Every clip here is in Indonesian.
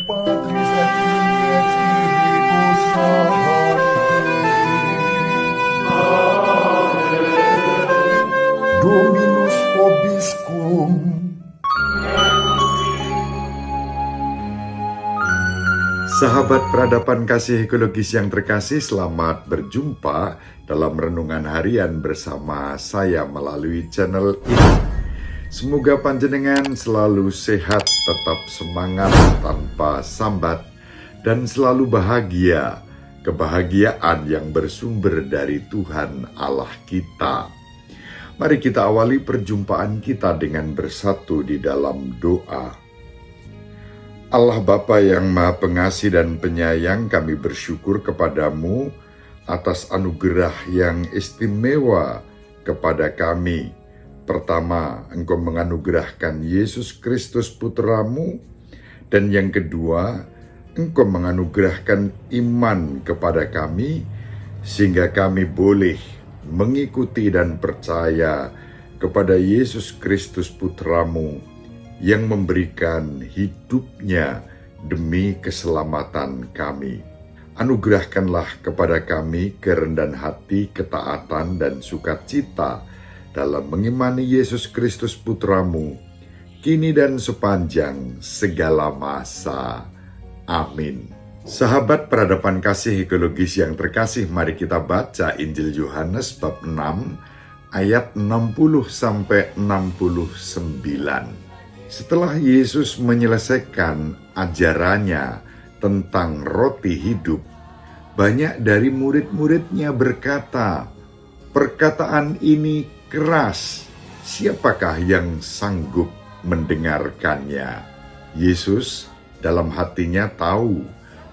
Patris et Filii et Spiritus Sancti. Dominus vobiscum. Sahabat peradaban kasih ekologis yang terkasih, selamat berjumpa dalam renungan harian bersama saya melalui channel ini. Semoga panjenengan selalu sehat, tetap semangat tanpa sambat, dan selalu bahagia, kebahagiaan yang bersumber dari Tuhan Allah kita. Mari kita awali perjumpaan kita dengan bersatu di dalam doa. Allah Bapa yang Maha Pengasih dan Penyayang, kami bersyukur kepadamu atas anugerah yang istimewa kepada kami. Pertama, Engkau menganugerahkan Yesus Kristus Putramu, dan yang kedua, Engkau menganugerahkan iman kepada kami, sehingga kami boleh mengikuti dan percaya kepada Yesus Kristus Putramu, yang memberikan hidupnya demi keselamatan kami. Anugerahkanlah kepada kami kerendahan hati, ketaatan, dan sukacita dalam mengimani Yesus Kristus Putramu, kini dan sepanjang segala masa. Amin. Sahabat peradaban kasih ekologis yang terkasih, mari kita baca Injil Yohanes bab 6 ayat 60-69. Setelah Yesus menyelesaikan ajarannya tentang roti hidup, banyak dari murid-muridnya berkata, "Perkataan ini keras, siapakah yang sanggup mendengarkannya?" Yesus dalam hatinya tahu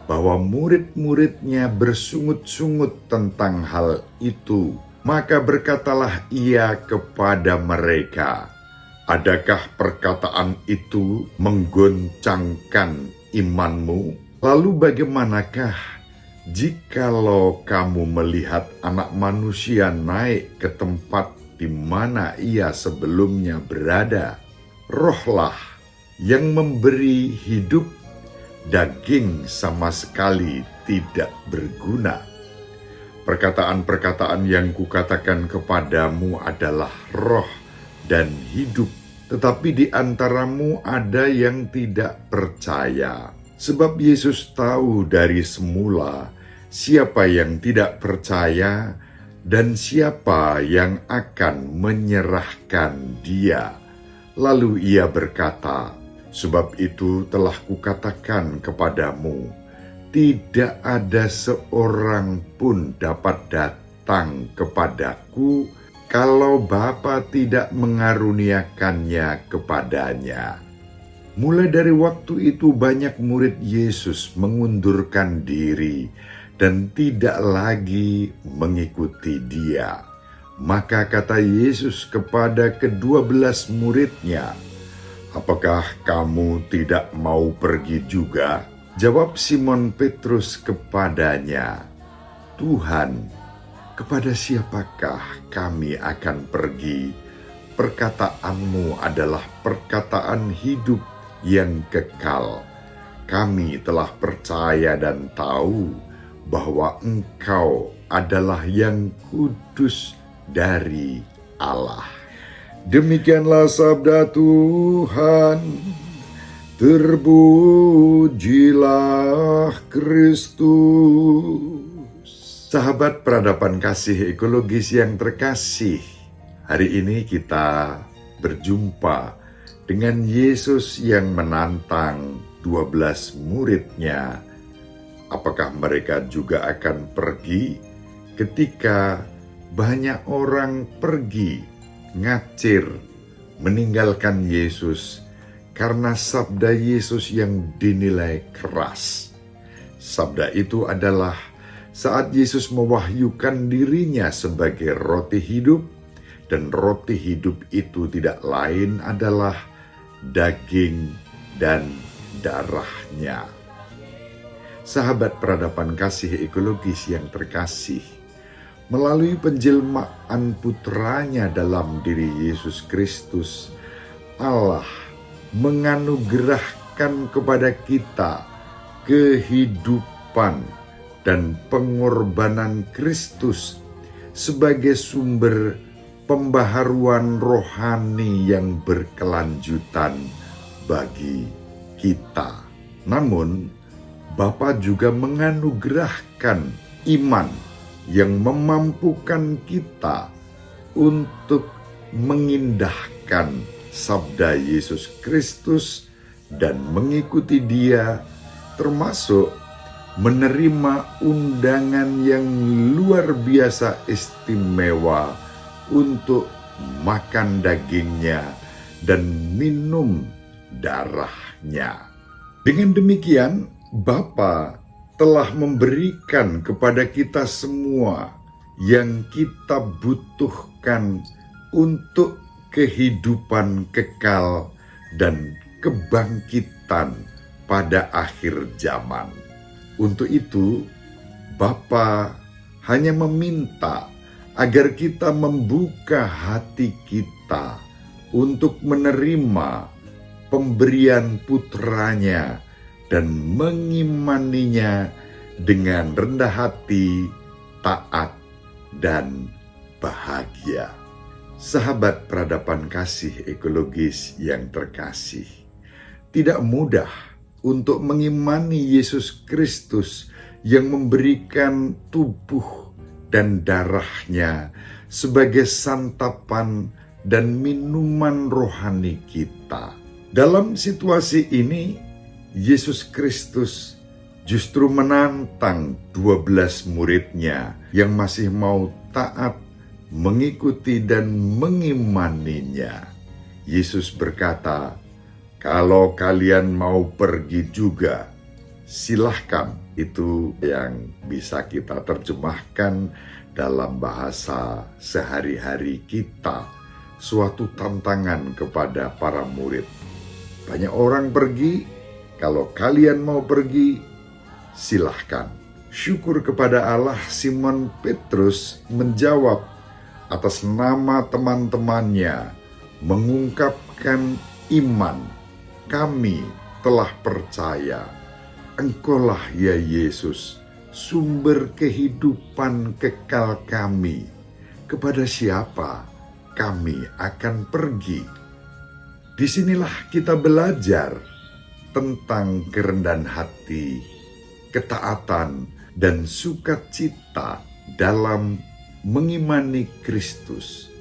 bahwa murid-muridnya bersungut-sungut tentang hal itu. Maka berkatalah ia kepada mereka, "Adakah perkataan itu menggoncangkan imanmu? Lalu bagaimanakah jikalau kamu melihat Anak Manusia naik ke tempat di mana ia sebelumnya berada? Rohlah yang memberi hidup, daging sama sekali tidak berguna. Perkataan-perkataan yang kukatakan kepadamu adalah roh dan hidup, tetapi di antaramu ada yang tidak percaya." Sebab Yesus tahu dari semula siapa yang tidak percaya dan siapa yang akan menyerahkan dia. Lalu ia berkata, "Sebab itu telah kukatakan kepadamu, tidak ada seorang pun dapat datang kepadaku kalau Bapa tidak mengaruniakannya kepadanya." Mulai dari waktu itu banyak murid Yesus mengundurkan diri dan tidak lagi mengikuti dia. Maka kata Yesus kepada ke-12 muridnya, "Apakah kamu tidak mau pergi juga?" Jawab Simon Petrus kepadanya, "Tuhan, kepada siapakah kami akan pergi? Perkataanmu adalah perkataan hidup yang kekal. Kami telah percaya dan tahu bahwa Engkau adalah yang kudus dari Allah." Demikianlah sabda Tuhan. Terpujilah Kristus. Sahabat peradaban kasih ekologis yang terkasih, hari ini kita berjumpa dengan Yesus yang menantang 12 muridnya. Apakah mereka juga akan pergi ketika banyak orang pergi, ngacir, meninggalkan Yesus karena sabda Yesus yang dinilai keras? Sabda itu adalah saat Yesus mewahyukan dirinya sebagai roti hidup, dan roti hidup itu tidak lain adalah daging dan darahnya. Sahabat peradaban kasih ekologis yang terkasih, melalui penjelmaan putranya dalam diri Yesus Kristus, Allah menganugerahkan kepada kita kehidupan dan pengorbanan Kristus sebagai sumber pembaharuan rohani yang berkelanjutan bagi kita. Namun, Bapa juga menganugerahkan iman yang memampukan kita untuk mengindahkan sabda Yesus Kristus dan mengikuti Dia, termasuk menerima undangan yang luar biasa istimewa untuk makan dagingnya dan minum darahnya. Dengan demikian, Bapa telah memberikan kepada kita semua yang kita butuhkan untuk kehidupan kekal dan kebangkitan pada akhir zaman. Untuk itu, Bapa hanya meminta agar kita membuka hati kita untuk menerima pemberian putranya dan mengimaninya dengan rendah hati, taat, dan bahagia. Sahabat peradaban kasih ekologis yang terkasih, tidak mudah untuk mengimani Yesus Kristus yang memberikan tubuh dan darahnya sebagai santapan dan minuman rohani kita. Dalam situasi ini, Yesus Kristus justru menantang 12 muridnya yang masih mau taat, mengikuti dan mengimaninya. Yesus berkata, "Kalau kalian mau pergi juga, silahkan." Itu yang bisa kita terjemahkan dalam bahasa sehari-hari kita, suatu tantangan kepada para murid. Banyak orang pergi, kalau kalian mau pergi, silahkan. Syukur kepada Allah, Simon Petrus menjawab atas nama teman-temannya, mengungkapkan iman. Kami telah percaya, Engkaulah ya Yesus, sumber kehidupan kekal kami. Kepada siapa kami akan pergi? Disinilah kita belajar tentang kerendahan hati, ketaatan, dan sukacita dalam mengimani Kristus.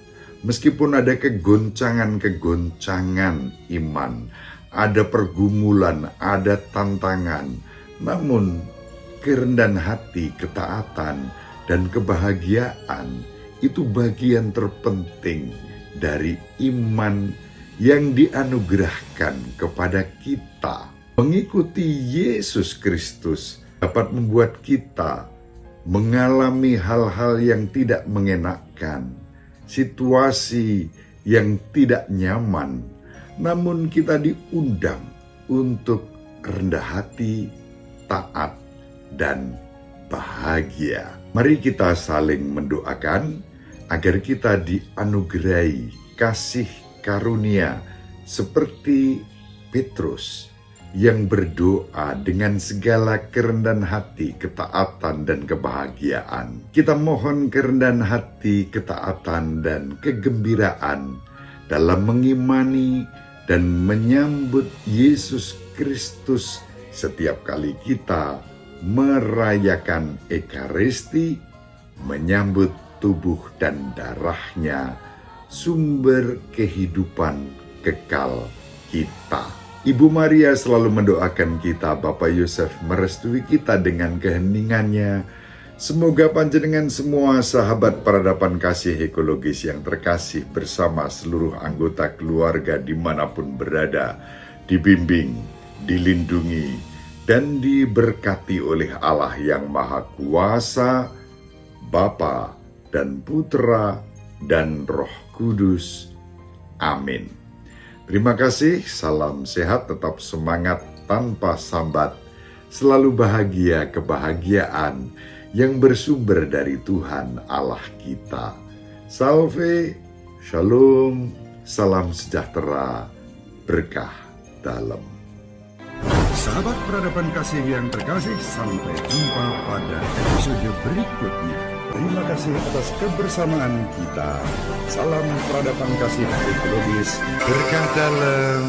Meskipun ada kegoncangan-kegoncangan iman, ada pergumulan, ada tantangan, namun kerendahan hati, ketaatan, dan kebahagiaan itu bagian terpenting dari iman yang dianugerahkan kepada kita. Mengikuti Yesus Kristus dapat membuat kita mengalami hal-hal yang tidak mengenakkan, situasi yang tidak nyaman, namun kita diundang untuk rendah hati, taat, dan bahagia. Mari kita saling mendoakan agar kita dianugerahi kasih karunia seperti Petrus yang berdoa dengan segala kerendahan hati, ketaatan, dan kebahagiaan. Kita mohon kerendahan hati, ketaatan, dan kegembiraan dalam mengimani dan menyambut Yesus Kristus setiap kali kita merayakan Ekaristi, menyambut tubuh dan darahnya, sumber kehidupan kekal kita. Ibu Maria selalu mendoakan kita, Bapak Yosef merestui kita dengan keheningannya. Semoga panjenengan semua sahabat peradaban kasih ekologis yang terkasih bersama seluruh anggota keluarga dimanapun berada, dibimbing, dilindungi, dan diberkati oleh Allah yang Maha Kuasa, Bapa dan Putra dan Roh Kudus. Amin. Terima kasih, salam sehat, tetap semangat tanpa sambat, selalu bahagia kebahagiaan yang bersumber dari Tuhan Allah kita. Salve, shalom, salam sejahtera, berkah dalam. Sahabat peradaban kasih yang terkasih, sampai jumpa pada episode berikutnya. Terima kasih atas kebersamaan kita. Salam peradaban kasih ekologis. Berkah dalam